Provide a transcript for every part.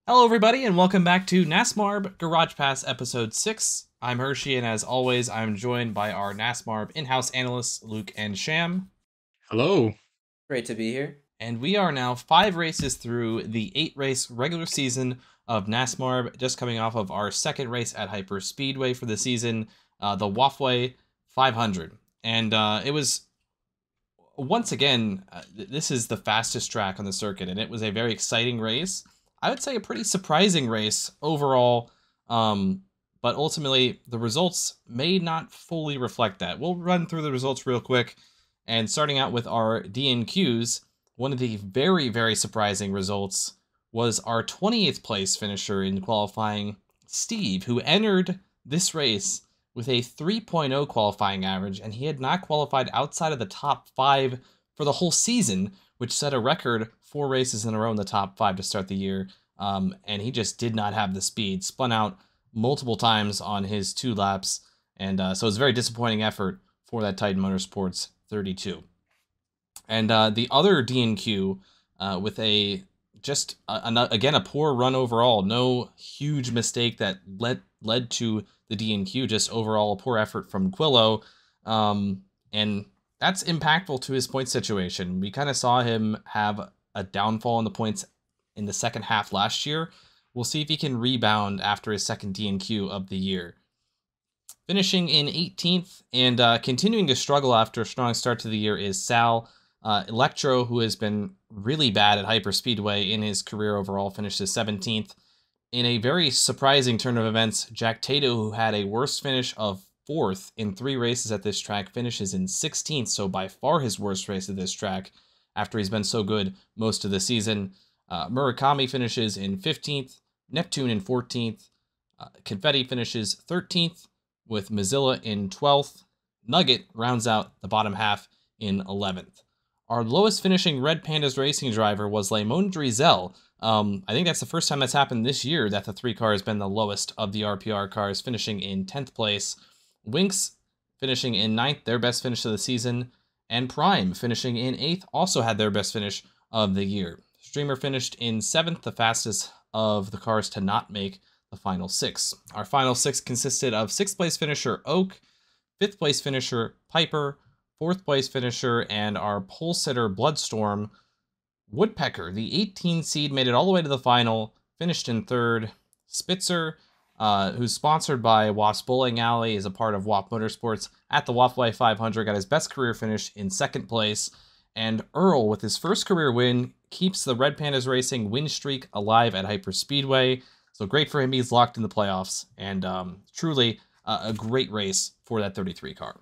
Hello, everybody, and welcome back to NASMARB Garage Pass Episode 6. I'm Hershey, and as always, I'm joined by our NASMARB in-house analysts, Luke and Sham. Hello. Great to be here. And we are now 5 races through the 8-race regular season of NASMARB, just coming off of our second race at Hyper Speedway for the season, the Wafway 500. And it was, once again, this is the fastest track on the circuit, and it was a very exciting race. I would say a pretty surprising race overall, but ultimately the results may not fully reflect that. We'll run through the results real quick, and starting out with our DNQs, one of the very, very surprising results was our 28th place finisher in qualifying, Steve, who entered this race with a 3.0 qualifying average, and he had not qualified outside of the top 5 for the whole season, which set a record 4 races in a row in the top 5 to start the year. And he just did not have the speed. Spun out multiple times on his 2 laps, and so it was a very disappointing effort for that Titan Motorsports 32. And the other DNQ with again a poor run overall. No huge mistake that led to the DNQ. Just overall a poor effort from Quillo, and that's impactful to his point situation. We kind of saw him have a downfall in the points in the second half last year. We'll see if he can rebound after his second DNQ of the year. Finishing in 18th and continuing to struggle after a strong start to the year is Sal. Electro, who has been really bad at hyperspeedway in his career overall, finishes 17th. In a very surprising turn of events, Jack Tato, who had a worst finish of 4th in 3 races at this track, finishes in 16th, so by far his worst race at this track after he's been so good most of the season. Murakami finishes in 15th, Neptune in 14th, Confetti finishes 13th, with Mozilla in 12th. Nugget rounds out the bottom half in 11th. Our lowest finishing Red Pandas racing driver was Lemon Drizel. I think that's the first time that's happened this year that the 3 car has been the lowest of the RPR cars, finishing in 10th place. Winx finishing in 9th, their best finish of the season. And Prime finishing in 8th, also had their best finish of the year. Streamer finished in 7th, the fastest of the cars to not make the final 6. Our final 6 consisted of 6th place finisher Oak, 5th place finisher Piper, 4th place finisher, and our pole sitter Bloodstorm. Woodpecker, the 18 seed, made it all the way to the final, finished in 3rd. Spitzer, who's sponsored by Wasp Bowling Alley, is a part of WAP Motorsports at the Wafway 500, got his best career finish in 2nd place. And Earl, with his first career win, keeps the Red Pandas Racing win streak alive at Hyperspeedway. So great for him, he's locked in the playoffs, and truly a great race for that 33 car.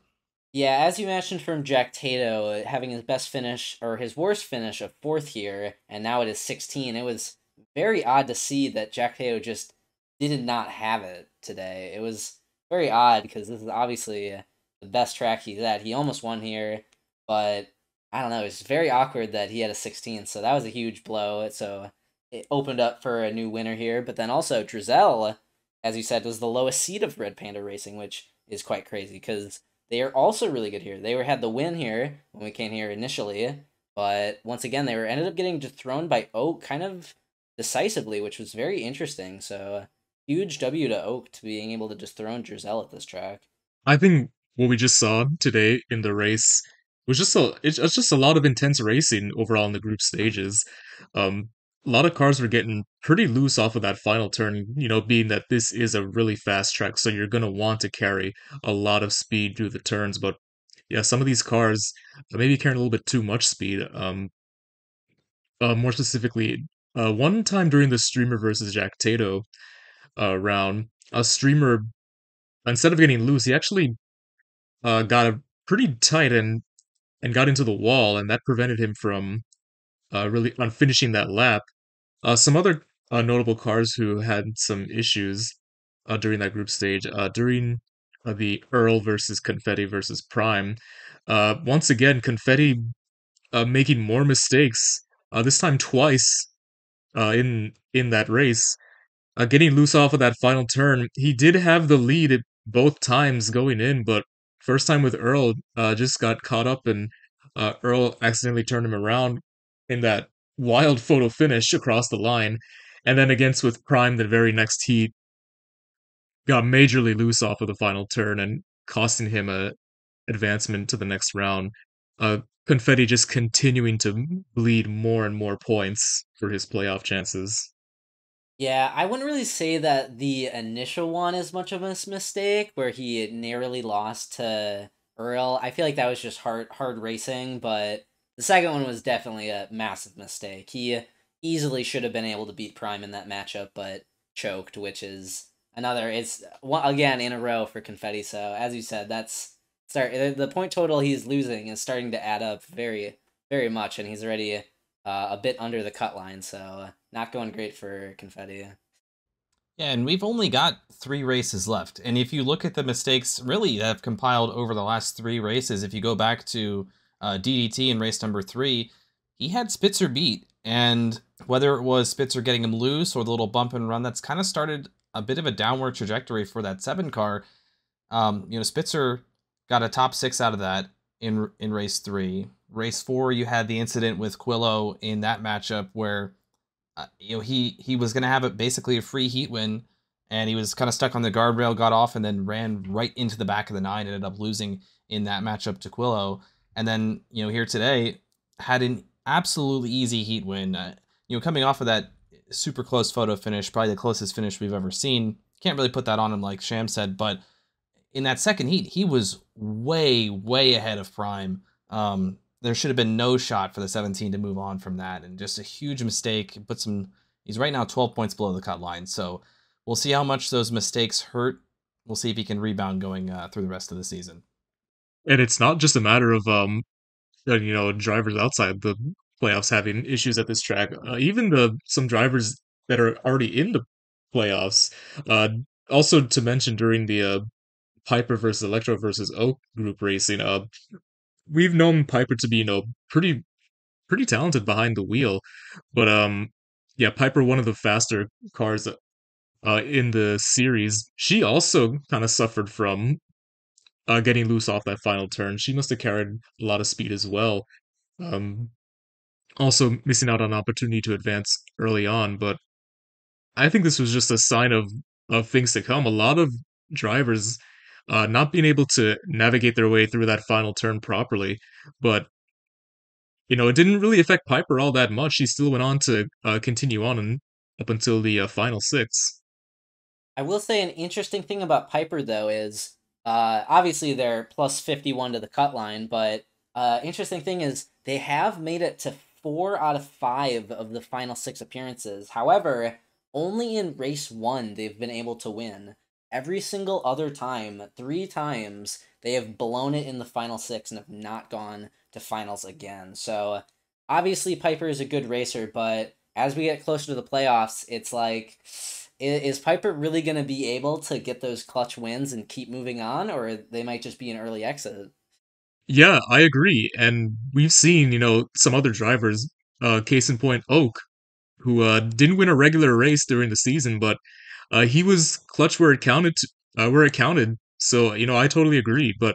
Yeah, as you mentioned from Jack Tato, having his best finish, or his worst finish of 4th here, and now it is 16, it was very odd to see that Jack Tato just did not have it today. It was very odd, because this is obviously the best track he's at. He almost won here, but I don't know, it's very awkward that he had a 16, so that was a huge blow, so it opened up for a new winner here. But then also, Drizel, as you said, was the lowest seed of Red Panda Racing, which is quite crazy, because they are also really good here. They had the win here when we came here initially, but once again, they ended up getting dethroned by Oak kind of decisively, which was very interesting. So, huge W to Oak to being able to dethrone Drizel at this track. I think what we just saw today in the race was it's just a lot of intense racing overall in the group stages. A lot of cars were getting pretty loose off of that final turn, being that this is a really fast track, so you're going to want to carry a lot of speed through the turns. But yeah, some of these cars maybe carrying a little bit too much speed. More specifically, one time during the Streamer versus Jack Tato round, a Streamer, instead of getting loose, he actually got a pretty tight and got into the wall, and that prevented him from really on finishing that lap. Some other notable cars who had some issues during that group stage, during the Earl versus Confetti versus Prime. Once again, Confetti making more mistakes. This time twice in that race, getting loose off of that final turn. He did have the lead at both times going in, but first time with Earl, just got caught up, and Earl accidentally turned him around in that wild photo finish across the line. and then against with Prime the very next heat, got majorly loose off of the final turn and costing him a advancement to the next round. Confetti just continuing to bleed more and more points for his playoff chances. Yeah, I wouldn't really say that the initial one is much of a mistake, where he narrowly lost to Earl. I feel like that was just hard racing, but the second one was definitely a massive mistake. He easily should have been able to beat Prime in that matchup, but choked, which is another. It's one again in a row for Confetti. So as you said, that's the point total he's losing is starting to add up very much, and he's already a bit under the cut line. So not going great for Confetti. Yeah, and we've only got 3 races left. And if you look at the mistakes really that have compiled over the last 3 races, if you go back to DDT in race number 3, he had Spitzer beat. And whether it was Spitzer getting him loose or the little bump and run, that's kind of started a bit of a downward trajectory for that 7 car. Spitzer got a top 6 out of that in race 3. Race 4, you had the incident with Quillo in that matchup where he was going to have it basically a free heat win, and he was kind of stuck on the guardrail, got off, and then ran right into the back of the 9, ended up losing in that matchup to Quillo. And then, here today, had an absolutely easy heat win. Coming off of that super close photo finish, probably the closest finish we've ever seen. Can't really put that on him like Sham said, but in that second heat, he was way ahead of Prime. There should have been no shot for the 17 to move on from that, and just a huge mistake. He's right now 12 points below the cut line, so we'll see how much those mistakes hurt. We'll see if he can rebound going through the rest of the season. And it's not just a matter of drivers outside the playoffs having issues at this track. Even some drivers that are already in the playoffs. Also to mention during the Piper versus Electro versus Oak group racing, we've known Piper to be pretty talented behind the wheel, but yeah, Piper, one of the faster cars in the series. She also kind of suffered from getting loose off that final turn. She must have carried a lot of speed as well. Um, Also missing out on an opportunity to advance early on, but I think this was just a sign of things to come. A lot of drivers not being able to navigate their way through that final turn properly, but it didn't really affect Piper all that much. She still went on to continue on and up until the final 6. I will say an interesting thing about Piper though is obviously they're plus 51 to the cut line, but interesting thing is they have made it to 4 out of 5 of the final 6 appearances. However, only in race 1 they've been able to win. Every single other time, 3 times, they have blown it in the final 6 and have not gone to finals again. So obviously Piper is a good racer, but as we get closer to the playoffs, it's like, is Piper really going to be able to get those clutch wins and keep moving on, or they might just be an early exit? Yeah, I agree. And we've seen, some other drivers, case in point, Oak, who didn't win a regular race during the season, but he was clutch where it counted. Where it counted. So I totally agree. But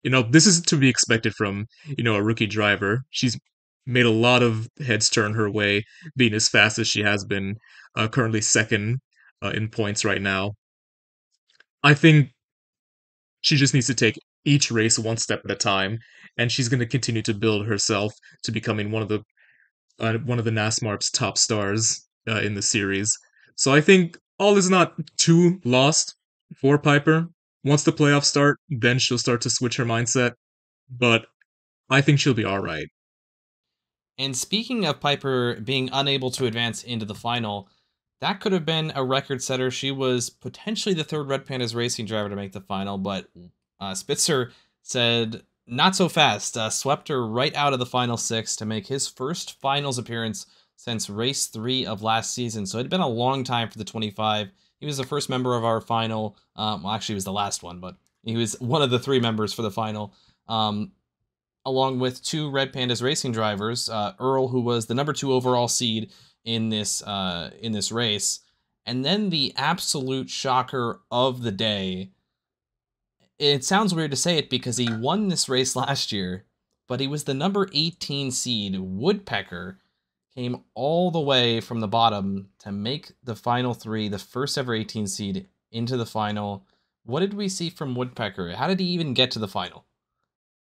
this is to be expected from a rookie driver. She's made a lot of heads turn her way, being as fast as she has been. Currently second in points right now. I think she just needs to take each race one step at a time, and she's going to continue to build herself to becoming one of the NASMARB's top stars in the series. So I think all is not too lost for Piper. Once the playoffs start, then she'll start to switch her mindset, but I think she'll be all right. And speaking of Piper being unable to advance into the final, that could have been a record setter. She was potentially the 3rd Red Pandas racing driver to make the final, but Spitzer said not so fast, swept her right out of the final 6 to make his first finals appearance since race 3 of last season. So it had been a long time for the 25. He was the first member of our final. Well, actually, he was the last one, but he was one of the 3 members for the final. Along with 2 Red Pandas racing drivers, Earl, who was the number 2 overall seed in this race, and then the absolute shocker of the day. It sounds weird to say it because he won this race last year, but he was the number 18 seed, Woodpecker, came all the way from the bottom to make the final 3, the first ever 18 seed into the final. What did we see from Woodpecker? How did he even get to the final?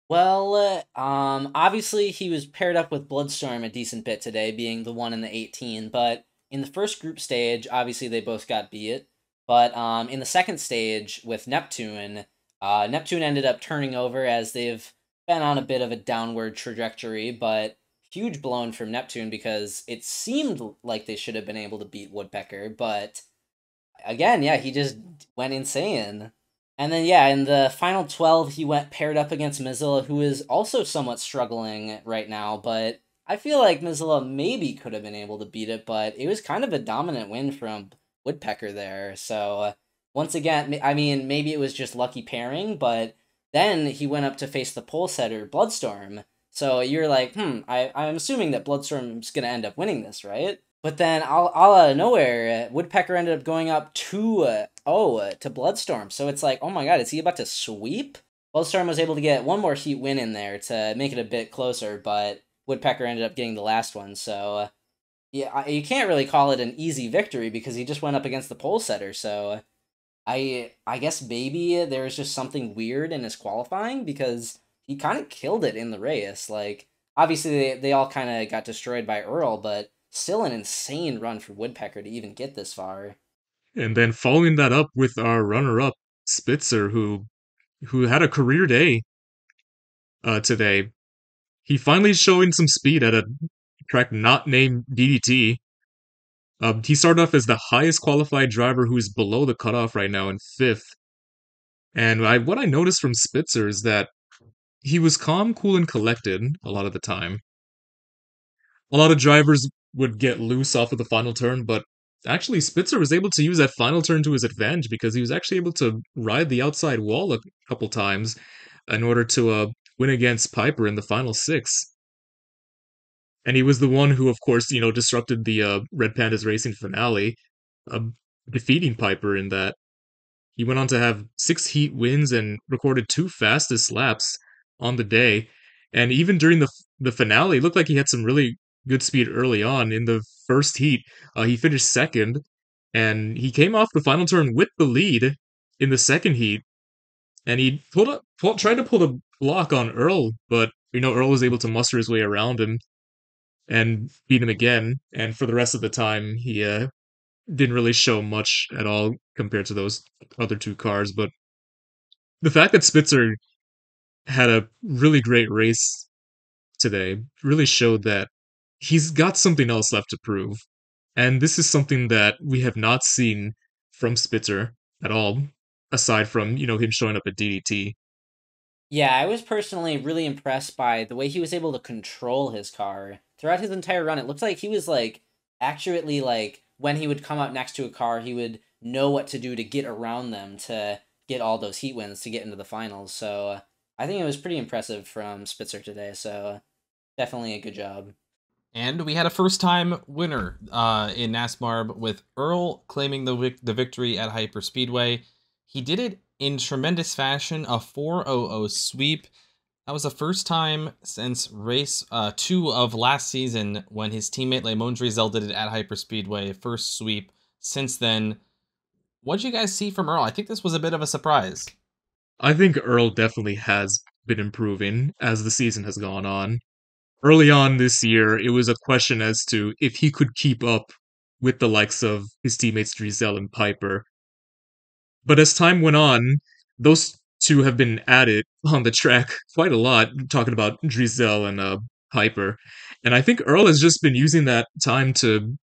Well, obviously he was paired up with Bloodstorm a decent bit today, being the one in the 18, but in the first group stage, obviously they both got beat. But in the second stage with Neptune, Neptune ended up turning over as they've been on a bit of a downward trajectory, but huge blown from Neptune because it seemed like they should have been able to beat Woodpecker, but again, yeah, he just went insane. And then, yeah, in the final 12, he went paired up against Mozilla, who is also somewhat struggling right now, but I feel like Mozilla maybe could have been able to beat it, but it was kind of a dominant win from Woodpecker there. So, once again, I mean, maybe it was just lucky pairing, but then he went up to face the pole setter, Bloodstorm. So you're like, I'm assuming that Bloodstorm's going to end up winning this, right? But then, all out of nowhere, Woodpecker ended up going up 2-0 to Bloodstorm. So it's like, oh my god, is he about to sweep? Bloodstorm was able to get one more heat win in there to make it a bit closer, but Woodpecker ended up getting the last one. So, yeah, you can't really call it an easy victory because he just went up against the pole setter. So, I guess maybe there was just something weird in his qualifying because he kind of killed it in the race. Like, obviously, they all kind of got destroyed by Earl, but still an insane run for Woodpecker to even get this far. And then following that up with our runner-up, Spitzer, who had a career day today. He finally showing some speed at a track not named DDT. He started off as the highest qualified driver who is below the cutoff right now in 5th. And what I noticed from Spitzer is that he was calm, cool, and collected a lot of the time. A lot of drivers would get loose off of the final turn, but actually Spitzer was able to use that final turn to his advantage because he was actually able to ride the outside wall a couple times in order to win against Piper in the final 6. And he was the one who, of course, disrupted the Red Pandas Racing finale, uh, defeating Piper in that. He went on to have 6 heat wins and recorded 2 fastest laps on the day. And even during the finale, it looked like he had some really good speed early on. In the first heat, he finished second, and he came off the final turn with the lead in the second heat. And he tried to pull the block on Earl, but Earl was able to muster his way around him and beat him again. And for the rest of the time, he didn't really show much at all compared to those other 2 cars. But the fact that Spitzer had a really great race today really showed that he's got something else left to prove. And this is something that we have not seen from Spitzer at all, aside from, him showing up at DDT. Yeah, I was personally really impressed by the way he was able to control his car. Throughout his entire run, it looked like he was like accurately like when he would come up next to a car, he would know what to do to get around them to get all those heat wins to get into the finals. So I think it was pretty impressive from Spitzer today. So definitely a good job. And we had a first-time winner in NASMARB with Earl claiming the victory at Hyperspeedway. He did it in tremendous fashion, a 4:00 sweep. That was the first time since race 2 of last season when his teammate Lemon Drizel did it at Hyperspeedway, first sweep since then. What'd you guys see from Earl? I think this was a bit of a surprise. I think Earl definitely has been improving as the season has gone on. Early on this year, it was a question as to if he could keep up with the likes of his teammates Drizel and Piper. But as time went on, those 2 have been at it on the track quite a lot, talking about Drizel and Piper. And I think Earl has just been using that time to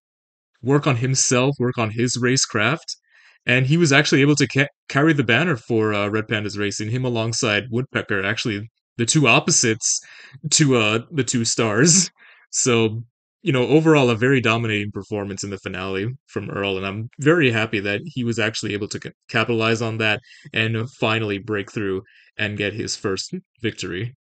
work on himself, work on his racecraft, and he was actually able to carry the banner for Red Pandas Racing, him alongside Woodpecker, actually the 2 opposites to the 2 stars. So, overall a very dominating performance in the finale from Earl, and I'm very happy that he was actually able to capitalize on that and finally break through and get his first victory.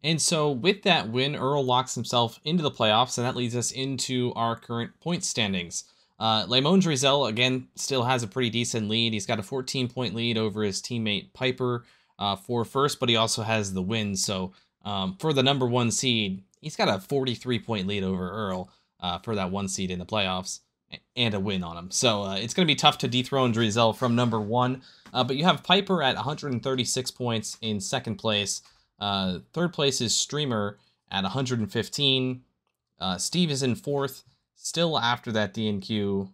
And so with that win, Earl locks himself into the playoffs, and that leads us into our current point standings. Lemon Drizel, again, still has a pretty decent lead. He's got a 14-point lead over his teammate Piper for first, but he also has the win. So for the number 1 seed, he's got a 43-point lead over Earl. for that 1 seed in the playoffs and a win on him. So it's going to be tough to dethrone Drizel from number 1. But you have Piper at 136 points in second place. Third place is Streamer at 115. Steve is in fourth, still after that DNQ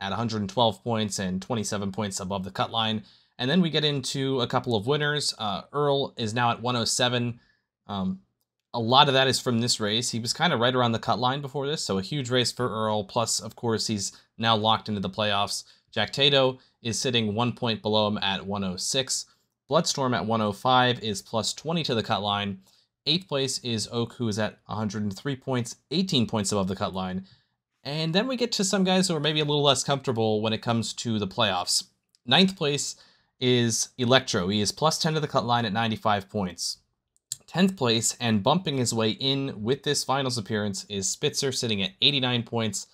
at 112 points and 27 points above the cut line. And then we get into a couple of winners. Earl is now at 107. A lot of that is from this race. He was kind of right around the cut line before this, so a huge race for Earl. Plus, of course, he's now locked into the playoffs. Jack Tato is sitting 1 point below him at 106. Bloodstorm at 105 is plus 20 to the cut line. 8th place is Oak, who is at 103 points, 18 points above the cut line. And then we get to some guys who are maybe a little less comfortable when it comes to the playoffs. 9th place is Electro. He is plus 10 to the cut line at 95 points. 10th place, and bumping his way in with this finals appearance, is Spitzer, sitting at 89 points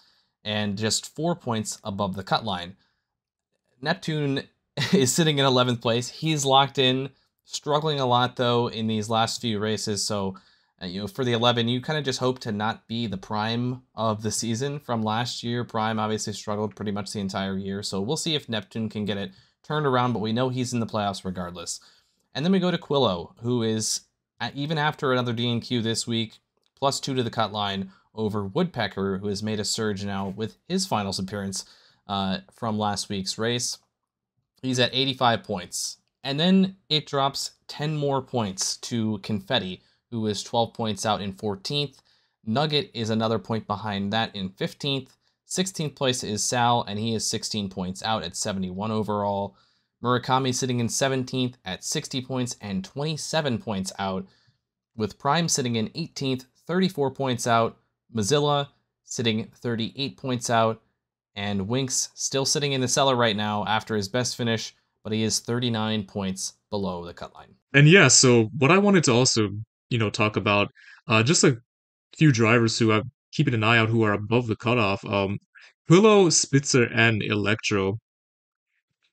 and just 4 points above the cut line. Neptune is sitting in 11th place. He's locked in, struggling a lot, though, in these last few races. So, for the 11, you kind of just hope to not be the Prime of the season from last year. Prime obviously struggled pretty much the entire year. So we'll see if Neptune can get it turned around, but we know he's in the playoffs regardless. And then we go to Quillo, who is, even after another DNQ this week, plus 2 to the cut line over Woodpecker, who has made a surge now with his finals appearance from last week's race. He's at 85 points. And then it drops 10 more points to Confetti, who is 12 points out in 14th. Nugget is another point behind that in 15th. 16th place is Sal, and he is 16 points out at 71 overall. Murakami sitting in 17th at 60 points and 27 points out, with Prime sitting in 18th, 34 points out. Mozilla sitting 38 points out, and Winks still sitting in the cellar right now after his best finish, but he is 39 points below the cut line. And yeah, so what I wanted to also, talk about, just a few drivers who I'm keeping an eye out who are above the cutoff. Quillo, Spitzer, and Electro.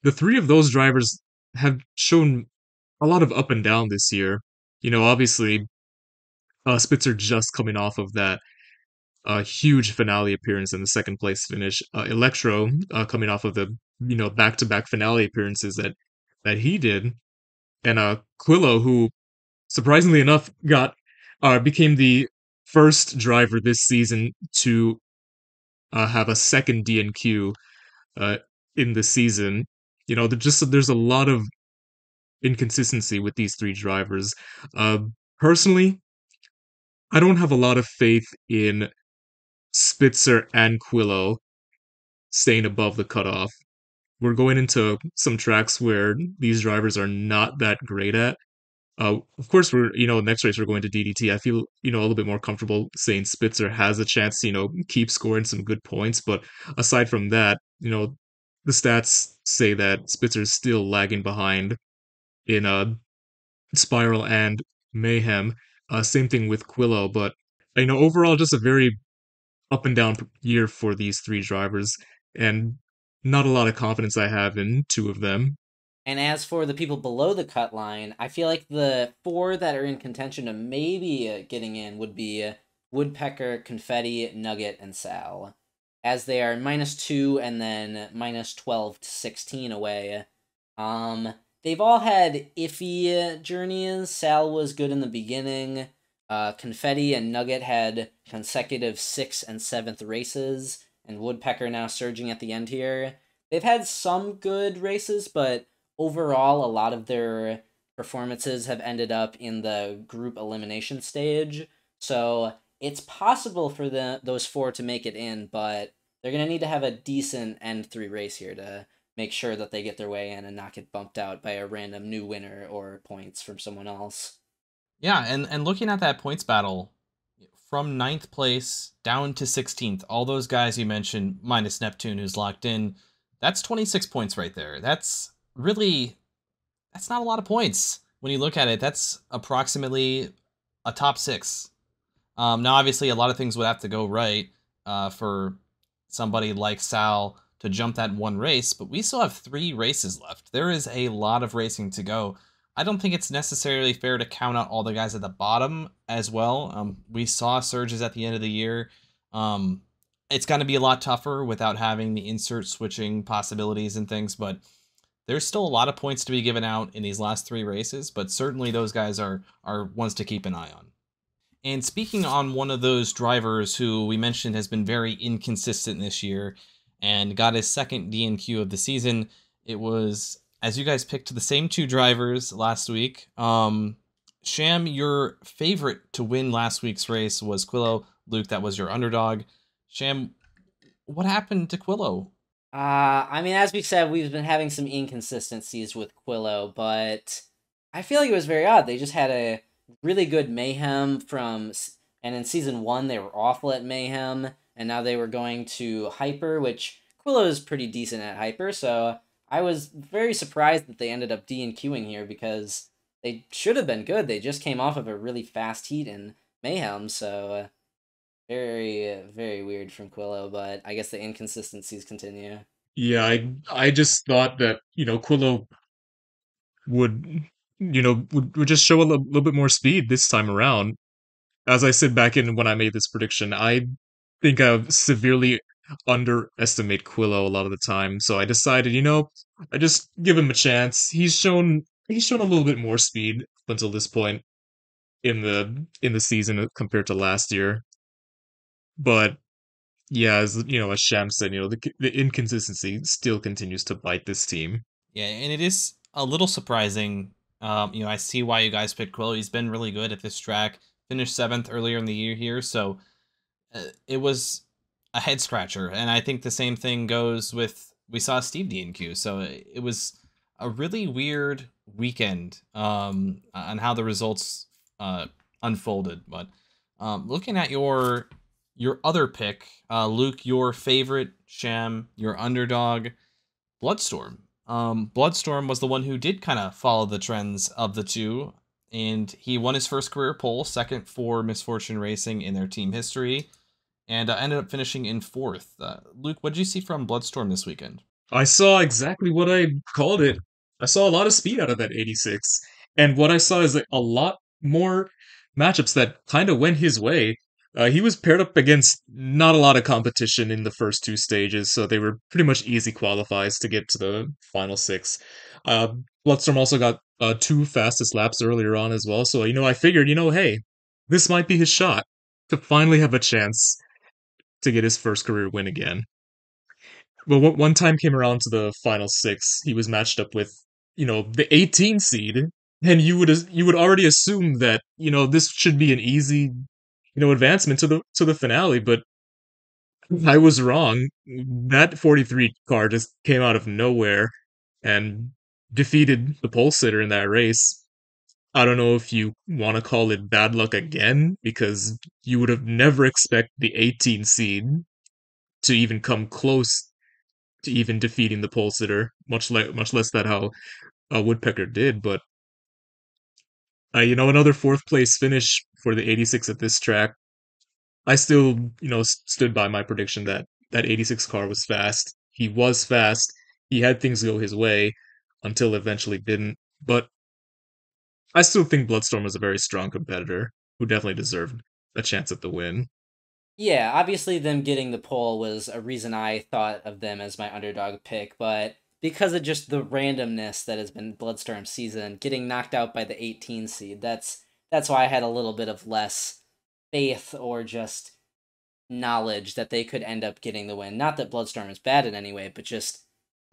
The three of those drivers have shown a lot of up and down this year. Obviously, Spitzer just coming off of that huge finale appearance and the second place finish. Electro coming off of the back-to-back finale appearances that he did, and Quillo, who surprisingly enough became the first driver this season to have a second DNQ in the season. There's a lot of inconsistency with these three drivers. Personally, I don't have a lot of faith in Spitzer and Quillo staying above the cutoff. We're going into some tracks where these drivers are not that great at. Of course, next race we're going to DDT. I feel, a little bit more comfortable saying Spitzer has a chance to, keep scoring some good points. But aside from that, the stats say that Spitzer is still lagging behind in Spiral and Mayhem. Same thing with Quillo. But, overall, just a very up and down year for these three drivers. And not a lot of confidence I have in two of them. And as for the people below the cut line, I feel like the 4 that are in contention of maybe getting in would be Woodpecker, Confetti, Nugget, and Sal, as they are -2 and then -12 to 16 away. They've all had iffy journeys. Sal was good in the beginning. Confetti and Nugget had consecutive 6th and 7th races, and Woodpecker now surging at the end here. They've had some good races, but overall, a lot of their performances have ended up in the group elimination stage. So it's possible for those 4 to make it in, but they're going to need to have a decent end 3 race here to make sure that they get their way in and not get bumped out by a random new winner or points from someone else. Yeah, and looking at that points battle, from 9th place down to 16th, all those guys you mentioned, minus Neptune, who's locked in, that's 26 points right there. That's not a lot of points. When you look at it, that's approximately a top 6. Now, obviously, a lot of things would have to go right for somebody like Sal to jump that one race, but we still have 3 races left. There is a lot of racing to go. I don't think it's necessarily fair to count out all the guys at the bottom as well. We saw surges at the end of the year. It's going to be a lot tougher without having the insert switching possibilities and things, but there's still a lot of points to be given out in these last 3 races, but certainly those guys are ones to keep an eye on. And speaking on one of those drivers who we mentioned has been very inconsistent this year and got his second DNQ of the season, it was, as you guys picked the same 2 drivers last week. Sham, your favorite to win last week's race was Quillo. Luke, that was your underdog. Sham, what happened to Quillo? I mean, as we said, we've been having some inconsistencies with Quillo, but I feel like it was very odd. They just had a really good Mayhem and in Season 1 they were awful at Mayhem, and now they were going to Hyper, which Quillo is pretty decent at Hyper, so I was very surprised that they ended up DNQing here, because they should have been good. They just came off of a really fast heat in Mayhem, so very, very weird from Quillo, but I guess the inconsistencies continue. Yeah, I just thought that, Quillo would, would just show a little bit more speed this time around. As I said back in when I made this prediction, I think I severely underestimate Quillo a lot of the time. So I decided, I just give him a chance. He's shown a little bit more speed up until this point in the season compared to last year. But yeah, as Sham said, the inconsistency still continues to bite this team. Yeah, and it is a little surprising. I see why you guys picked Quillo. He's been really good at this track. Finished 7th earlier in the year here, so it was a head scratcher. And I think the same thing goes with, we saw Steve DNQ. So it was a really weird weekend on how the results unfolded. But looking at your other pick, Luke, your favorite, Sham, your underdog, Bloodstorm. Bloodstorm was the one who did kind of follow the trends of the 2, and he won his first career pole, second for Misfortune Racing in their team history, and ended up finishing in 4th. Luke, what did you see from Bloodstorm this weekend? I saw exactly what I called it. I saw a lot of speed out of that 86. And what I saw is like a lot more matchups that kind of went his way. He was paired up against not a lot of competition in the first 2 stages, so they were pretty much easy qualifies to get to the final 6. Uh, Bloodstorm also got 2 fastest laps earlier on as well, so I figured, hey, this might be his shot to finally have a chance to get his first career win again. Well, one time came around to the final 6, he was matched up with, the 18 seed, and you would already assume that, this should be an easy, advancement to the finale, but I was wrong. That 43 car just came out of nowhere and defeated the pole sitter in that race. I don't know if you want to call it bad luck again, because you would have never expect the 18 seed to even come close to even defeating the pole sitter, much less that how Woodpecker did. But another 4th place finish for the 86 at this track. I still, stood by my prediction that that 86 car was fast. He was fast. He had things go his way until eventually didn't. But I still think Bloodstorm was a very strong competitor who definitely deserved a chance at the win. Yeah, obviously them getting the pole was a reason I thought of them as my underdog pick, but because of just the randomness that has been Bloodstorm's season, getting knocked out by the 18 seed, that's why I had a little bit of less faith or just knowledge that they could end up getting the win. Not that Bloodstorm is bad in any way, but just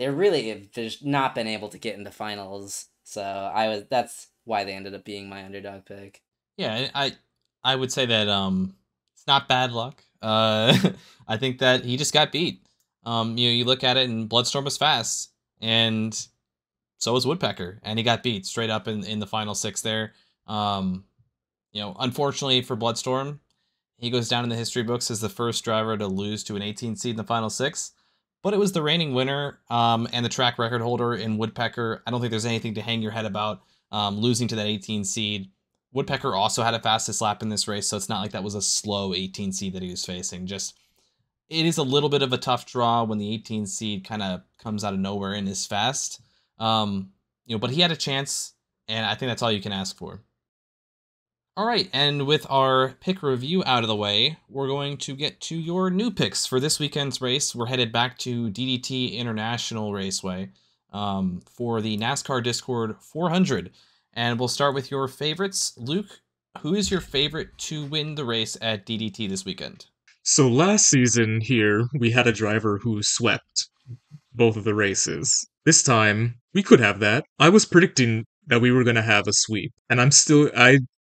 they're really have just not been able to get into finals. So that's why they ended up being my underdog pick. Yeah, I would say that it's not bad luck. I think that he just got beat. You look at it and Bloodstorm was fast, and so was Woodpecker, and he got beat straight up in the final 6 there. Unfortunately for Bloodstorm, he goes down in the history books as the first driver to lose to an 18 seed in the final 6. But it was the reigning winner and the track record holder in Woodpecker. I don't think there's anything to hang your head about losing to that 18 seed. Woodpecker also had a fastest lap in this race, so it's not like that was a slow 18 seed that he was facing. Just, it is a little bit of a tough draw when the 18 seed kind of comes out of nowhere and is fast. But he had a chance, and I think that's all you can ask for. All right, and with our pick review out of the way, we're going to get to your new picks for this weekend's race. We're headed back to DDT International Raceway for the NASCAR Discord 400. And we'll start with your favorites. Luke, who is your favorite to win the race at DDT this weekend? So last season here, we had a driver who swept both of the races. This time, we could have that. I was predicting that we were going to have a sweep, and I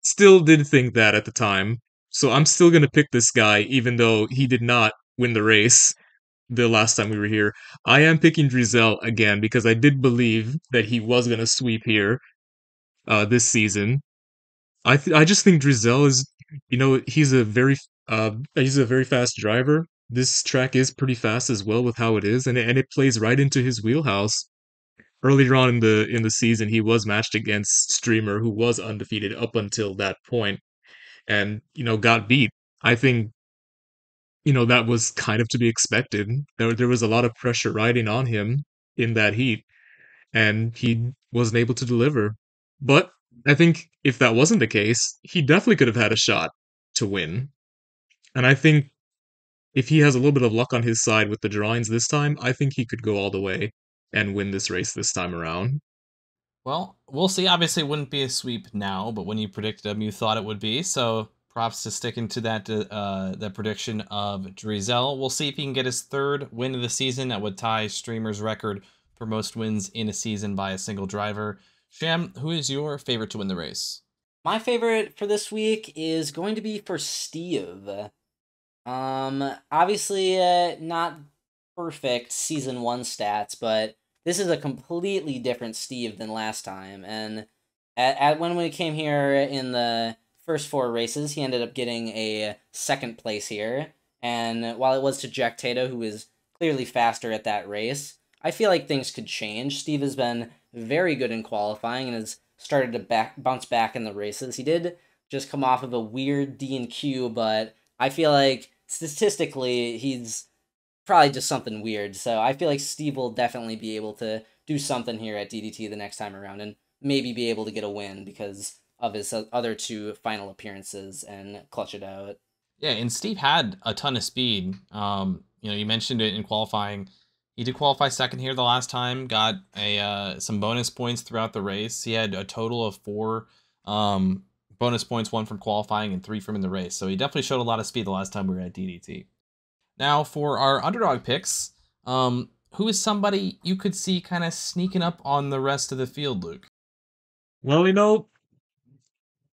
still did think that at the time. So I'm still going to pick this guy, even though he did not win the race the last time we were here. I am picking Drizel again because I did believe that he was going to sweep here this season. I just think Drizel is, he's a very fast driver. This track is pretty fast as well with how it is, and it plays right into his wheelhouse. Earlier on in the season, he was matched against Streamer, who was undefeated up until that point, and got beat. I think that was kind of to be expected. There was a lot of pressure riding on him in that heat, and he wasn't able to deliver. But I think if that wasn't the case, he definitely could have had a shot to win. And I think if he has a little bit of luck on his side with the drawings this time, I think he could go all the way and win this race this time around. Well, we'll see. Obviously, it wouldn't be a sweep now, but when you predicted him, you thought it would be. So props to sticking to that prediction of Drizel. We'll see if he can get his third win of the season. That would tie Streamer's record for most wins in a season by a single driver. Sham, who is your favorite to win the race? My favorite for this week is going to be for Steve. Obviously, not perfect season 1 stats, but this is a completely different Steve than last time. And when we came here in the first 4 races, he ended up getting a second place here. And while it was to Jack Tato, who is clearly faster at that race, I feel like things could change. Steve has been very good in qualifying and has started to bounce back in the races. He did just come off of a weird D&Q, but I feel like statistically he's probably just something weird. So I feel like Steve will definitely be able to do something here at DDT the next time around and maybe be able to get a win because of his other 2 final appearances and clutch it out. Yeah, and Steve had a ton of speed. You mentioned it in qualifying. He did qualify second here the last time, got some bonus points throughout the race. He had a total of 4 bonus points, 1 from qualifying and 3 from in the race. So he definitely showed a lot of speed the last time we were at DDT. Now for our underdog picks, who is somebody you could see kind of sneaking up on the rest of the field, Luke? Well,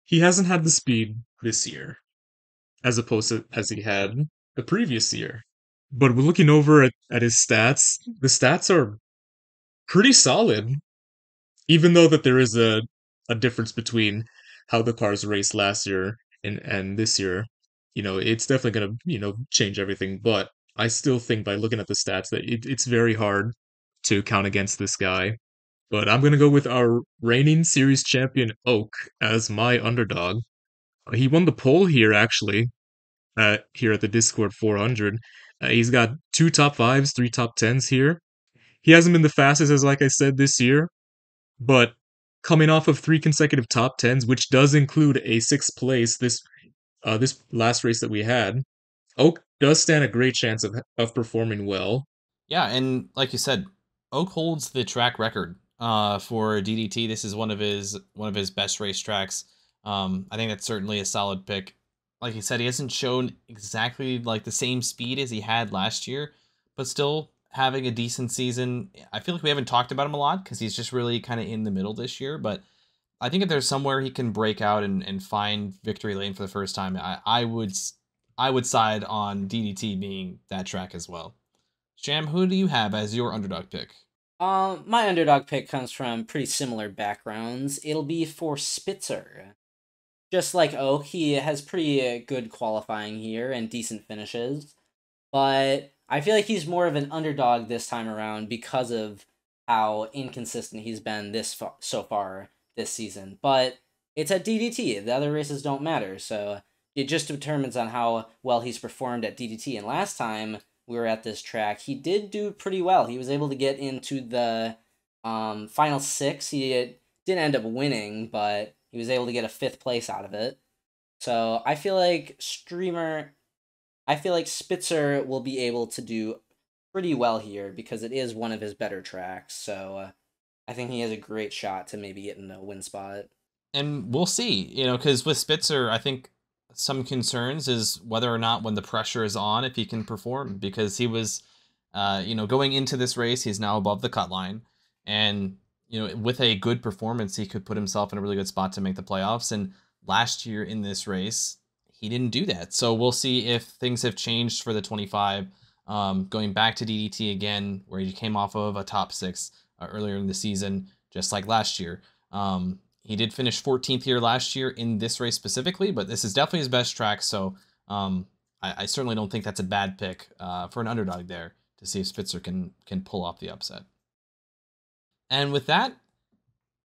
he hasn't had the speed this year, as opposed to as he had the previous year. But we're looking over at his stats. The stats are pretty solid, even though that there is a difference between how the cars raced last year and this year. It's definitely going to, change everything. But I still think by looking at the stats that it's very hard to count against this guy. But I'm going to go with our reigning series champion, Oak, as my underdog. He won the pole here, actually, here at the Discord 400. He's got 2 top 5s, 3 top 10s here. He hasn't been the fastest, as like I said, this year, but coming off of 3 consecutive top 10s, which does include a 6th place this last race that we had, Oak does stand a great chance of performing well. Yeah, and like you said, Oak holds the track record for DDT. This is one of his best racetracks. I think that's certainly a solid pick. Like you said, he hasn't shown exactly like the same speed as he had last year, but still having a decent season. I feel like we haven't talked about him a lot because he's just really kind of in the middle this year, but I think if there's somewhere he can break out and find victory lane for the first time, I would side on DDT being that track as well. Sham, who do you have as your underdog pick? My underdog pick comes from pretty similar backgrounds. It'll be for Spitzer. Just like Oak, he has pretty good qualifying here and decent finishes, but I feel like he's more of an underdog this time around because of how inconsistent he's been so far this season. But it's at DDT. The other races don't matter, so it just determines on how well he's performed at DDT. And last time we were at this track, he did do pretty well. He was able to get into the final 6. He didn't end up winning, but he was able to get a 5th place out of it. So I feel like Spitzer will be able to do pretty well here because it is one of his better tracks. So I think he has a great shot to maybe get in a win spot. And we'll see, because with Spitzer, I think some concerns is whether or not when the pressure is on, if he can perform, because he was, going into this race, he's now above the cut line. And, with a good performance, he could put himself in a really good spot to make the playoffs. And last year in this race, he didn't do that. So we'll see if things have changed for the 25, going back to DDT again, where he came off of a top 6 earlier in the season, just like last year. He did finish 14th here last year in this race specifically, but this is definitely his best track. So I certainly don't think that's a bad pick for an underdog there to see if Spitzer can pull off the upset. And with that,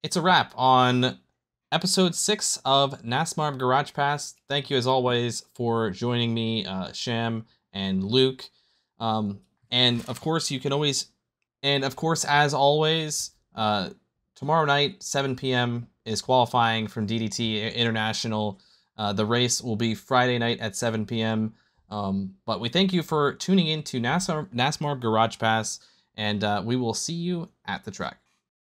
it's a wrap on episode 6 of NASMARB Garage Pass. Thank you as always for joining me, Sham and Luke. And of course, as always, tomorrow night, 7 p.m. is qualifying from DDT International. The race will be Friday night at 7 p.m. But we thank you for tuning in to NASMARB Garage Pass, and we will see you at the track.